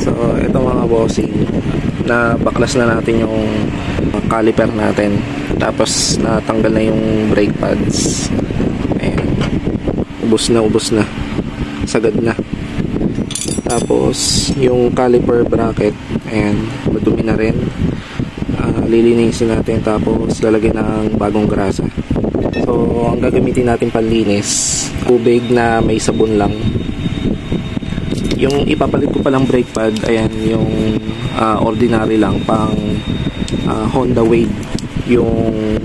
So ito mga bossing, na baklas na natin yung caliper natin, tapos natanggal na yung brake pads. Ayan, ubos na, sagad na. Tapos yung caliper bracket, ayan, madumi na rin. Lilinisin natin, tapos lalagyan ng bagong grasa. So ang gagamitin natin panlinis, tubig na may sabon lang. Yung ipapalit ko palang brake pad, ayan, yung ordinary lang, pang Honda Wave, yung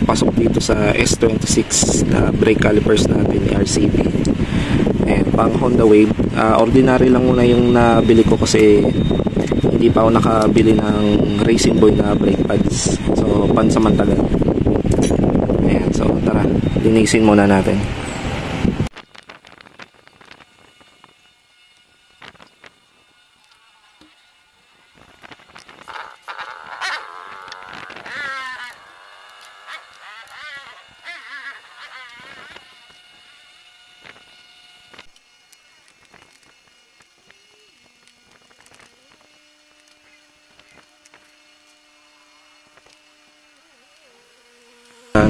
pasok dito sa S26 na brake calipers natin ni RCB. Ayan, pang Honda Wave. Ordinary lang muna yung nabili ko kasi hindi pa ako nakabili ng Racing Boy na brake pads. So pansamantala. Ayan, so tara, linisin muna natin.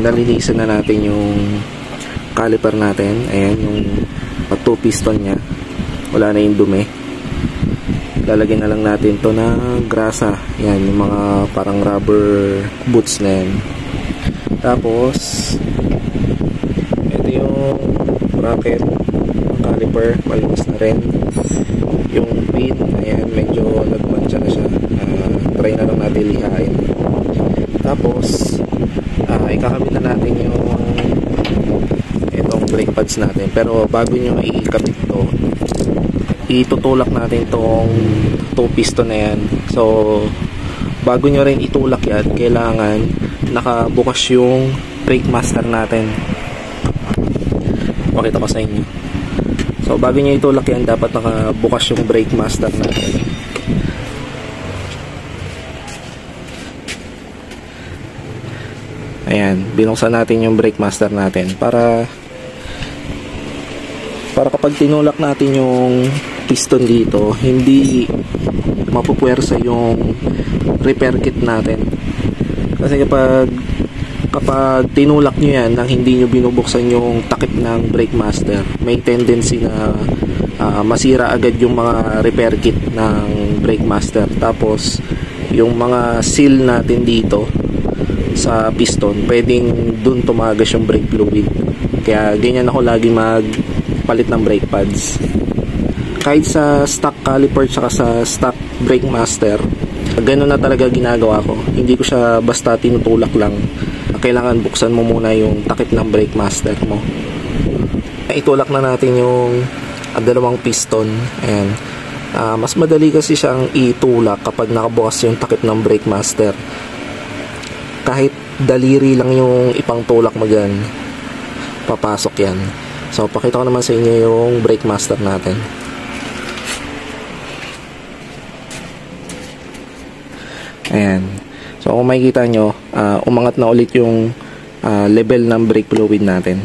Nalinisan na natin yung caliper natin. Ayan, yung 2 piston nya, wala na yung dumi. Lalagyan na lang natin to ng grasa. Ayan, yung mga parang rubber boots na yan. Tapos ito yung bracket caliper, malinis na rin. Yung pin, ayan, medyo nagmantsa na siya. Try na lang natin lihain. Tapos ikakabit na natin yung itong brake pads natin. Pero bago nyo ikabit to, itutulak natin itong 2 piston na yan. So bago nyo rin itulak yan, kailangan nakabukas yung brake master natin. Pakita ko sa inyo. So bago nyo itulak yan, dapat nakabukas yung brake master natin. Ayan, binuksan natin yung brake master natin para kapag tinulak natin yung piston dito, hindi mapupuwersa yung repair kit natin. Kasi kapag tinulak nyo yan nang hindi nyo binubuksan yung takip ng brake master, may tendency na masira agad yung mga repair kit ng brake master. Tapos yung mga seal natin dito sa piston, pwedeng dun tumagas yung brake fluid. Kaya ganyan ako lagi magpalit ng brake pads. Kahit sa stock caliper tsaka sa stock brake master, ganun na talaga ginagawa ko. Hindi ko siya basta tinutulak lang. Kailangan buksan mo muna yung takip ng brake master mo. Itulak na natin yung dalawang piston. Ayan. Mas madali kasi siyang itulak kapag nakabukas yung takip ng brake master. Kahit daliri lang yung ipang tulak mo dyan, papasok yan. So pakita ko naman sa inyo yung brake master natin. Ayan. So kung makikita nyo, umangat na ulit yung level ng brake fluid natin.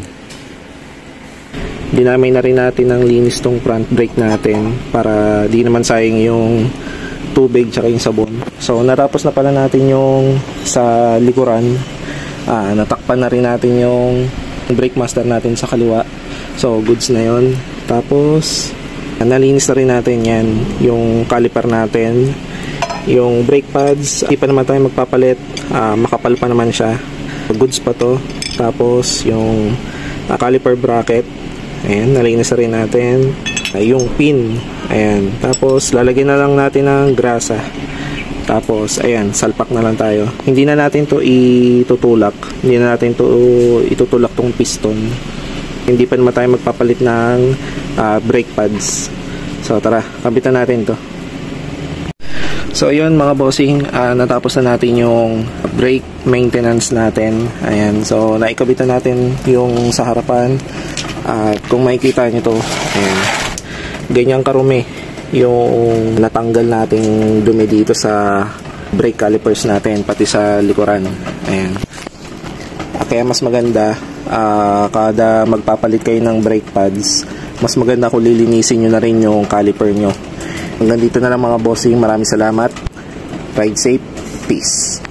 Dinamay na rin natin ng linis tong front brake natin para di naman sayang yung tubig tsaka yung sabon. So natapos na pala natin yung sa likuran. Natakpan na rin natin yung brake master natin sa kaliwa. So goods na yon. Tapos nalinis na rin natin yan, yung caliper natin, yung brake pads. Hindi pa naman tayo magpapalit, makapal pa naman siya, goods pa to. Tapos yung caliper bracket, ayan, nalinis na rin natin. Yung pin, ayan. Tapos lalagyan na lang natin ng grasa. Tapos ayan, salpak na lang tayo. Hindi na natin to itutulak. Hindi na natin to itutulak tong piston. Hindi pa naman tayo magpapalit ng brake pads. So tara, kabitan natin to. So yun mga bossing, natapos na natin yung brake maintenance natin. Ayan, so naikabitan natin yung sa harapan. At kung makikita nyo to, ayan, ganyang karumi yung natanggal nating dumi dito sa brake calipers natin, pati sa likuran. Ayan. Kaya mas maganda, kada magpapalit kayo ng brake pads, mas maganda kung lilinisin nyo na rin yung caliper nyo. Hanggang dito na lang mga bossing. Maraming salamat. Ride safe. Peace.